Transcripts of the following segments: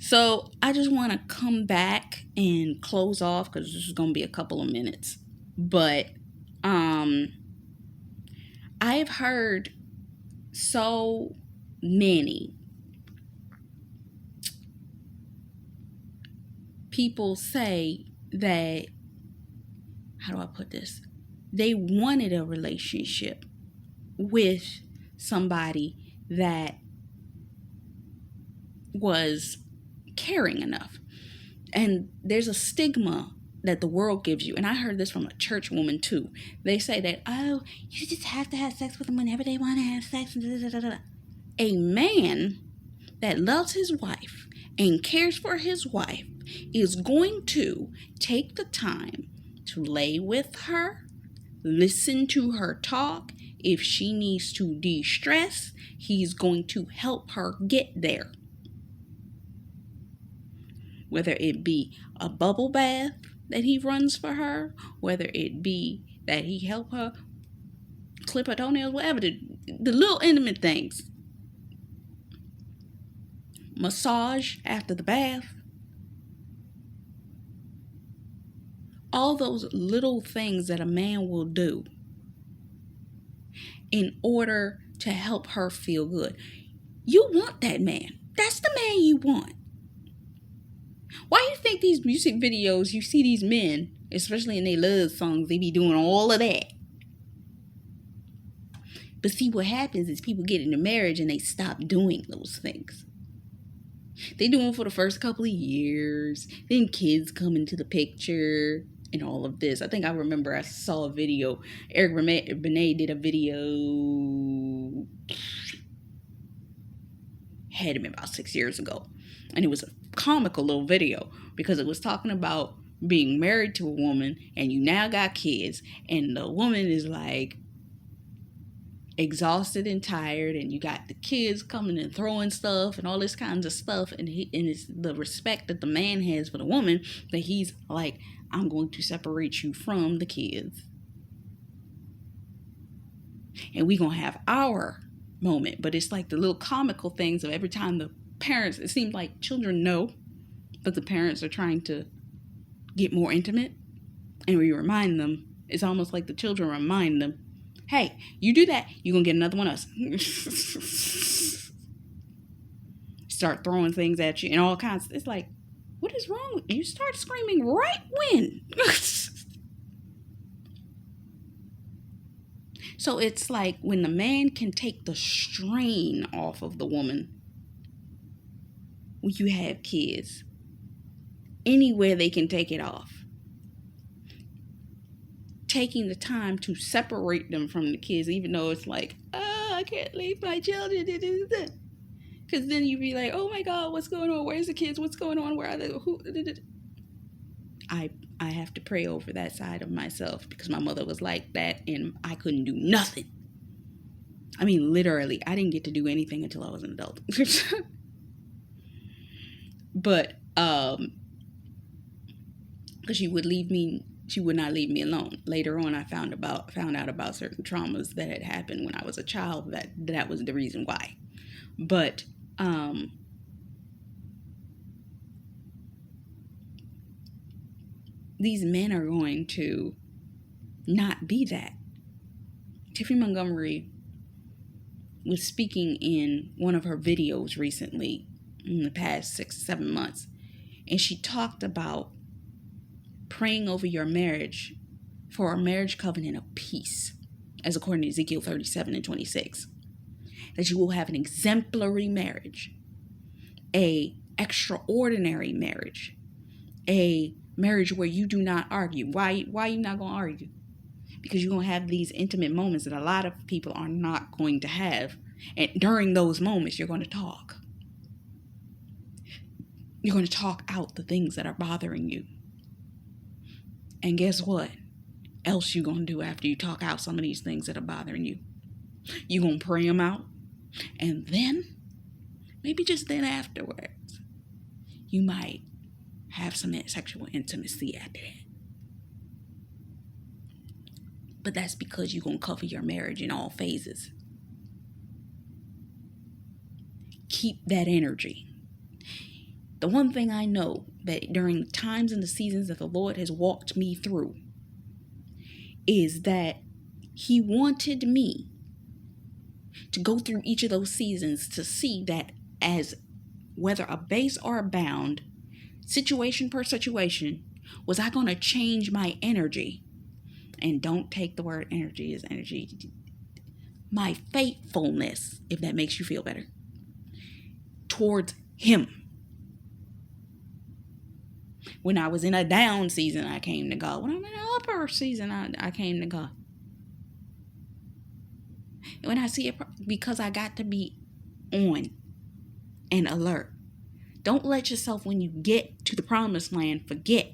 So I just want to come back and close off because this is going to be a couple of minutes. But um, I've heard so many people say that, how do I put this? They wanted a relationship with somebody that was caring enough. And there's a stigma that the world gives you. And I heard this from a church woman too. They say that, oh, you just have to have sex with them whenever they want to have sex. A man that loves his wife and cares for his wife is going to take the time to lay with her, listen to her talk. If she needs to de-stress, he's going to help her get there. Whether it be a bubble bath that he runs for her, whether it be that he help her clip her toenails, whatever, the little intimate things. Massage after the bath. All those little things that a man will do in order to help her feel good. You want that man. That's the man you want. Why do you think these music videos, you see these men, especially in their love songs, they be doing all of that? But see, what happens is people get into marriage and they stop doing those things. They do them for the first couple of years. Then kids come into the picture and all of this. I think I remember I saw a video. Eric Benet did a video, had him about 6 years ago. And it was a comical little video because it was talking about being married to a woman and you now got kids. And the woman is like exhausted and tired, and you got the kids coming and throwing stuff and all this kinds of stuff, and it's the respect that the man has for the woman that he's like, I'm going to separate you from the kids and we gonna have our moment. But it's like the little comical things of every time the parents, it seems like children know, but the parents are trying to get more intimate, and we remind them. It's almost like the children remind them, hey, you do that, you're going to get another one of us. Start throwing things at you and all kinds. It's like, what is wrong? You start screaming right when. So it's like when the man can take the strain off of the woman, when you have kids, anywhere they can take it off. Taking the time to separate them from the kids, even though it's like, oh, I can't leave my children. Because then you'd be like, oh my God, what's going on? Where's the kids? What's going on? Where are they? I have to pray over that side of myself because my mother was like that and I couldn't do nothing. I mean, literally, I didn't get to do anything until I was an adult. But, because she would not leave me alone. Later on, I found out about certain traumas that had happened when I was a child. That was the reason why. But these men are going to not be that. Tiffany Montgomery was speaking in one of her videos recently in the past 6-7 months, and she talked about praying over your marriage for a marriage covenant of peace, as according to Ezekiel 37:26, that you will have an exemplary marriage, a extraordinary marriage, a marriage where you do not argue. Why are you not going to argue? Because you're going to have these intimate moments that a lot of people are not going to have. And during those moments, you're going to talk. You're going to talk out the things that are bothering you. And guess what else you going to do after you talk out some of these things that are bothering you? You're going to pray them out. And then, maybe just then afterwards, you might have some sexual intimacy after that. But that's because you're going to cover your marriage in all phases. Keep that energy. The one thing I know that during the times and the seasons that the Lord has walked me through is that He wanted me to go through each of those seasons to see that as whether a base or a bound, situation per situation, was I going to change my energy? And don't take the word energy as energy. My faithfulness, if that makes you feel better, towards Him. When I was in a down season, I came to God. When I'm in an upper season, I came to God. And when I see it, because I got to be on and alert. Don't let yourself, when you get to the promised land, forget.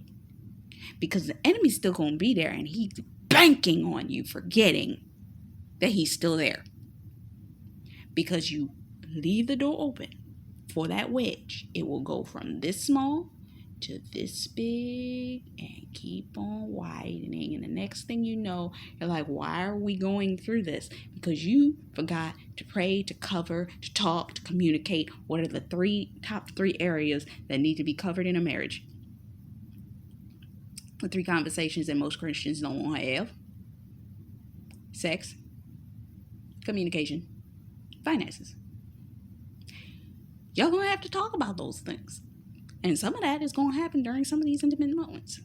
Because the enemy's still going to be there, and he's banking on you forgetting that he's still there. Because you leave the door open for that wedge. It will go from this small to this big and keep on widening. And the next thing you know, you're like, why are we going through this? Because you forgot to pray, to cover, to talk, to communicate. What are the top three areas that need to be covered in a marriage? The 3 conversations that most Christians don't want to have: sex, communication, finances. Y'all gonna have to talk about those things. And some of that is going to happen during some of these intimate moments.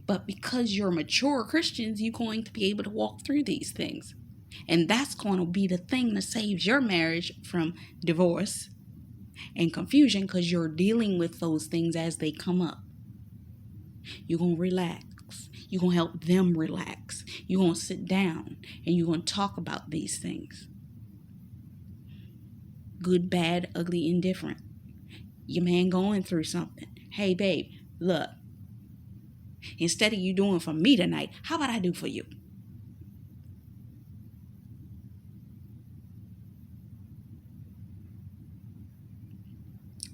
But because you're mature Christians, you're going to be able to walk through these things. And that's going to be the thing that saves your marriage from divorce and confusion, because you're dealing with those things as they come up. You're going to relax. You're going to help them relax. You're going to sit down and you're going to talk about these things. Good, bad, ugly, indifferent. Your man going through something. Hey, babe, look. Instead of you doing for me tonight, how about I do for you?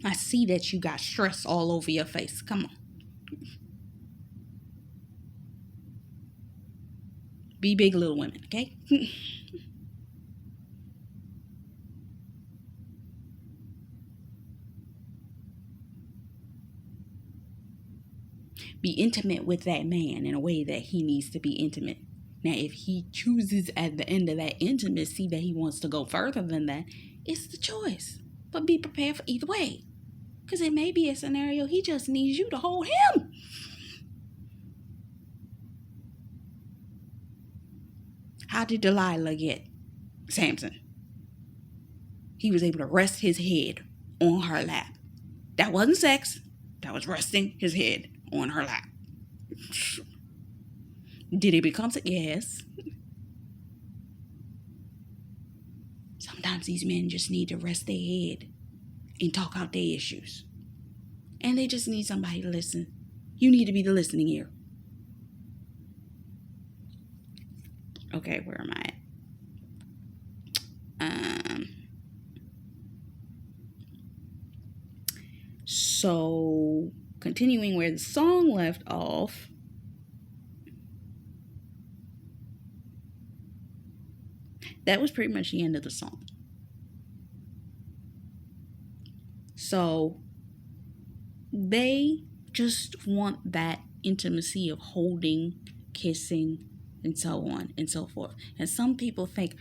I see that you got stress all over your face. Come on. Be big little women, okay? Be intimate with that man in a way that he needs to be intimate. Now, if he chooses at the end of that intimacy that he wants to go further than that, it's the choice. But be prepared for either way. Because it may be a scenario he just needs you to hold him. How did Delilah get Samson? He was able to rest his head on her lap. That wasn't sex. That was resting his head on her lap. Did he become sick? Yes. Sometimes these men just need to rest their head and talk out their issues. And they just need somebody to listen. You need to be the listening ear. Okay, where am I at? So, continuing where the song left off. That was pretty much the end of the song. So, they just want that intimacy of holding, kissing, and so on and so forth. And some people think,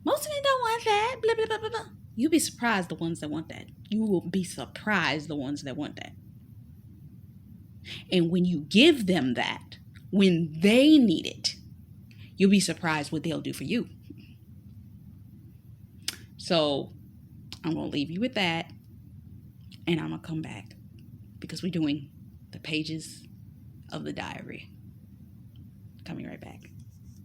most of them don't want that, blah, blah, blah, blah, blah. You'll be surprised the ones that want that. You will be surprised the ones that want that. And when you give them that, when they need it, you'll be surprised what they'll do for you. So I'm going to leave you with that. And I'm going to come back because we're doing the pages of the diary. Coming right back.